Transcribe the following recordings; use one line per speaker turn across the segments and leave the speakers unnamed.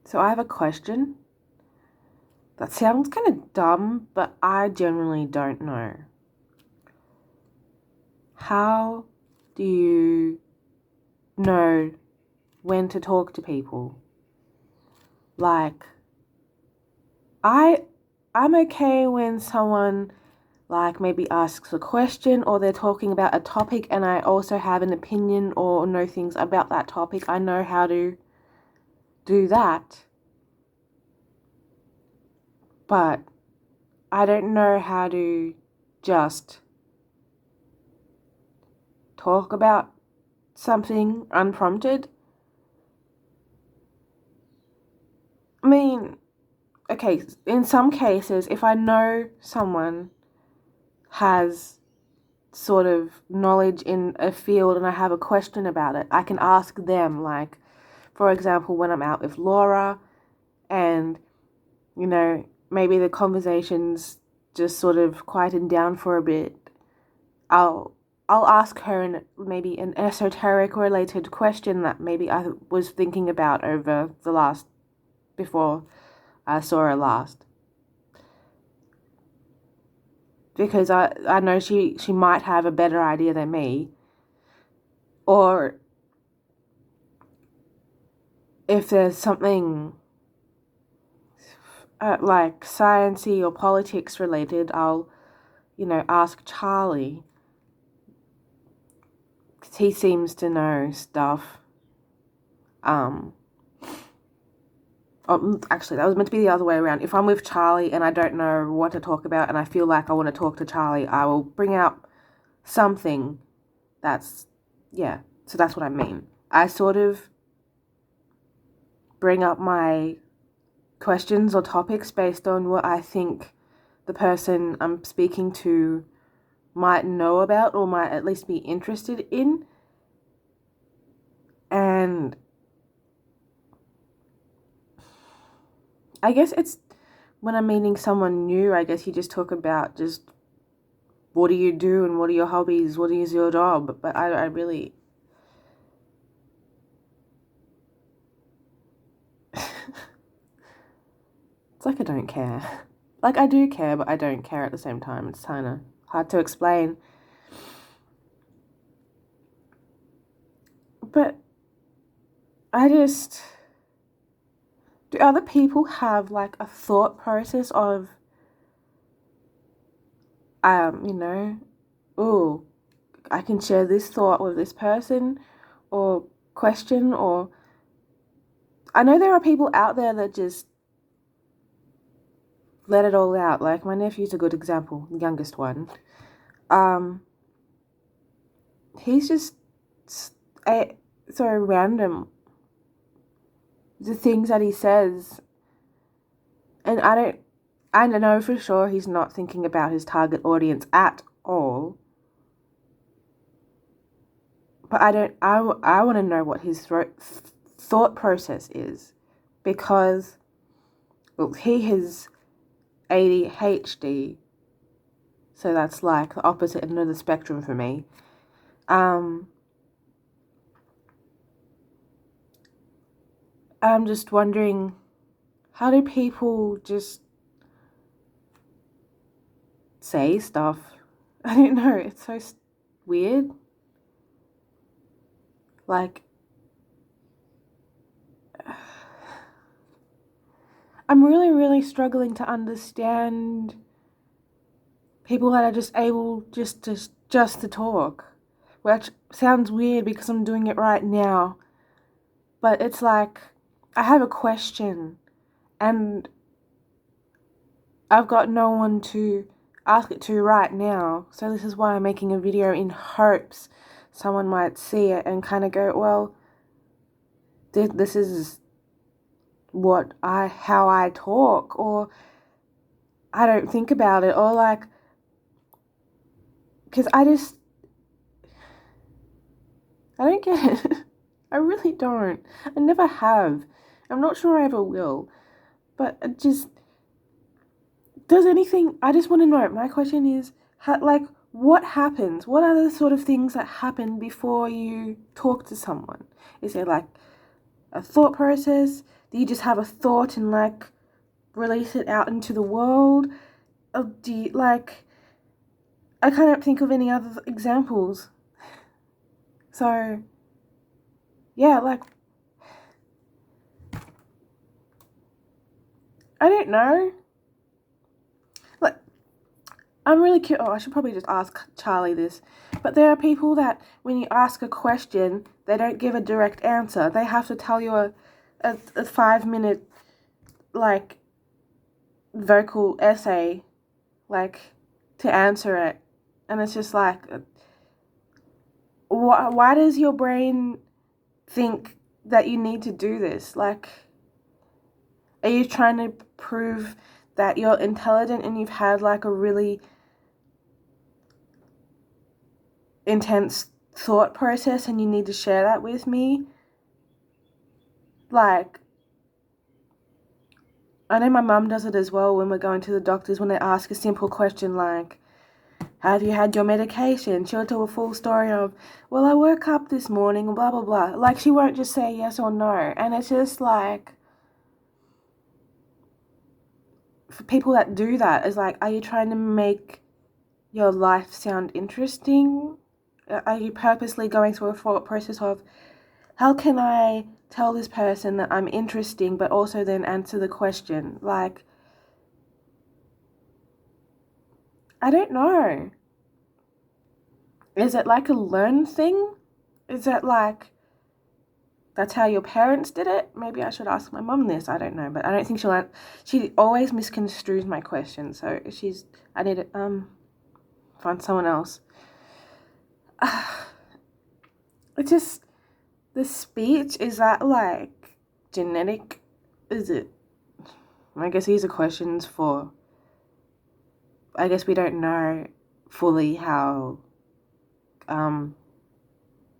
So I have a question. That sounds kind of dumb, but I genuinely don't know. How do you know when to talk to people? Like, I I'm okay when someone like maybe asks a question or they're talking about a topic and I also have an opinion or know things about that topic. I know how to do that. But I don't know how to just talk about something unprompted. I mean, okay, in some cases, if I know someone has sort of knowledge in a field and I have a question about it, I can ask them. Like, for example, when I'm out with Laura and, maybe the conversation's just sort of quietened down for a bit, I'll I'll ask her maybe an esoteric related question that maybe I was thinking about over the last before I saw her last. Because I know she might have a better idea than me. Or if there's something like sciencey or politics related, I'll, ask Charlie. 'Cause he seems to know stuff. Um, actually, that was meant to be the other way around. If I'm with Charlie and I don't know what to talk about and I feel like I want to talk to Charlie, I will bring out something that's, yeah, so that's what I mean. I sort of bring up my questions or topics based on what I think the person I'm speaking to might know about or might at least be interested in. And I guess it's when I'm meeting someone new, I guess you just talk about just what do you do and what are your hobbies, what is your job. But I really it's like I don't care. Like I do care, but I don't care at the same time. It's kind of hard to explain. But I just, do other people have like a thought process of, you know, oh, I can share this thought with this person or question, or I know there are people out there that just let it all out. Like my nephew's a good example, the youngest one. Um, he's just so random. The things that he says, and I know for sure he's not thinking about his target audience at all. But I want to know what his thought process is, because well, he has ADHD, so that's like the opposite end of the spectrum for me. I'm just wondering, how do people just say stuff? I don't know, it's so weird. Like, I'm really, really struggling to understand people that are just able just to talk, which sounds weird because I'm doing it right now. But it's like, I have a question and I've got no one to ask it to right now. So this is why I'm making a video in hopes someone might see it and kind of go, well, this is how I talk, or I don't think about it, or like, because I don't get it. I really don't. I never have. I'm not sure I ever will. But it just, I just want to know. My question is, like, what happens? What are the sort of things that happen before you talk to someone? Is it like a thought process? Do you just have a thought and like release it out into the world? Or do you like, I can't think of any other examples. So yeah, like, I don't know. Like, I'm really curious. Oh, I should probably just ask Charlie this. But there are people that when you ask a question, they don't give a direct answer. They have to tell you a 5 minute like vocal essay like to answer it. And it's just like, why does your brain think that you need to do this? Like, are you trying to prove that you're intelligent and you've had like a really intense thought process and you need to share that with me? Like, I know my mum does it as well when we're going to the doctors, when they ask a simple question like, have you had your medication? She'll tell a full story of, well, I woke up this morning, blah, blah, blah. Like, she won't just say yes or no. And it's just like, for people that do that, it's like, are you trying to make your life sound interesting? Are you purposely going through a thought process of, how can I tell this person that I'm interesting, but also then answer the question? Like, I don't know. Is it like a learned thing? Is it like, that's how your parents did it? Maybe I should ask my mum this. I don't know, but I don't think she always misconstrues my question. So I need to find someone else. It's just, the speech, is that like genetic? Is it? I guess these are questions for, I guess we don't know fully how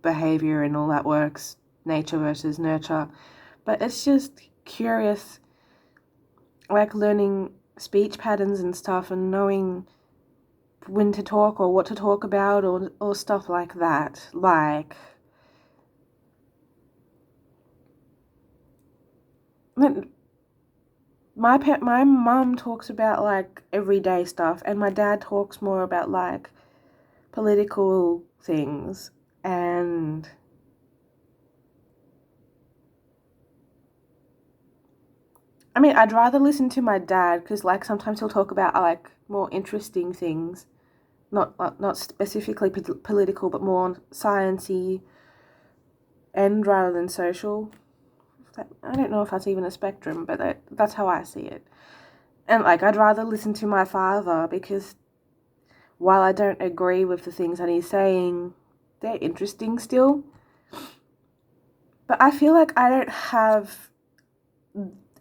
behavior and all that works, nature versus nurture, but it's just curious, like learning speech patterns and stuff and knowing when to talk or what to talk about or stuff like that. Like, my mum talks about like everyday stuff and my dad talks more about like political things. And I mean, I'd rather listen to my dad because like sometimes he'll talk about like more interesting things, not specifically political, but more sciencey and rather than social. I don't know if that's even a spectrum, but that's how I see it. And like, I'd rather listen to my father because while I don't agree with the things that he's saying, they're interesting still. But I feel like I don't have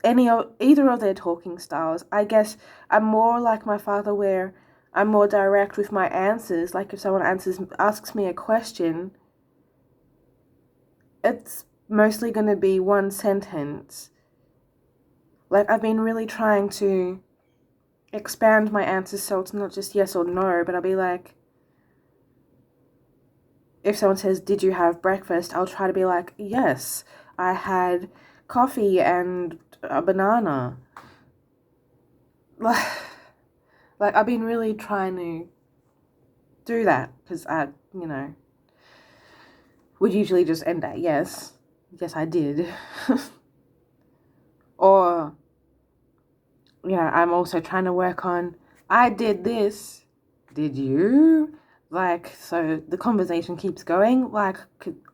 either of their talking styles. I guess I'm more like my father where I'm more direct with my answers. Like if someone asks me a question, it's mostly going to be one sentence. Like I've been really trying to expand my answers so it's not just yes or no, but I'll be like, if someone says, did you have breakfast? I'll try to be like, yes, I had coffee and a banana. Like I've been really trying to do that because I, would usually just end at yes. Yes, I did. Or, I'm also trying to work on, I did this. Did you? Like, so the conversation keeps going. Like,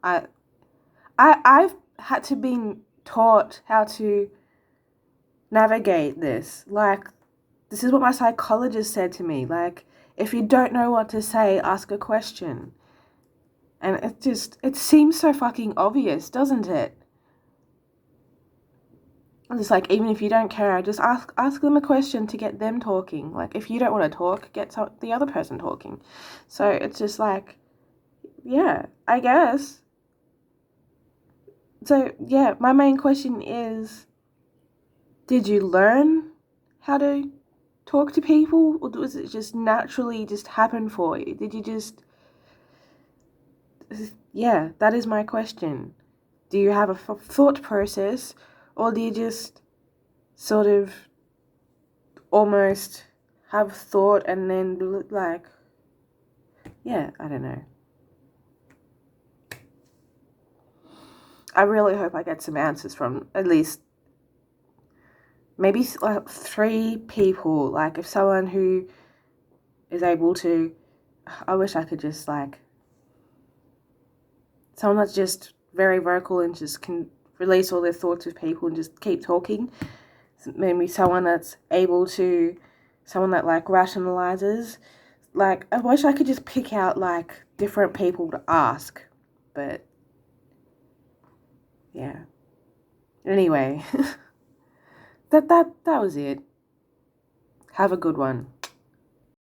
I've had to be taught how to navigate this. Like, this is what my psychologist said to me. Like, if you don't know what to say, ask a question. And it seems so fucking obvious, doesn't it? It's like, even if you don't care, just ask them a question to get them talking. Like, if you don't want to talk, get the other person talking. So it's just like, yeah, I guess. So, yeah, my main question is, did you learn how to talk to people? Or was it just naturally just happen for you? Did you just... Yeah, that is my question. Do you have a thought process, or do you just sort of almost have thought and then like, yeah, I don't know. I really hope I get some answers from at least maybe like 3 people. Like if someone who is able to, I wish I could just like, someone that's just very vocal and just can release all their thoughts with people and just keep talking. Maybe someone that's able to, someone that like rationalizes. Like I wish I could just pick out like different people to ask, but yeah. Anyway, that was it. Have a good one.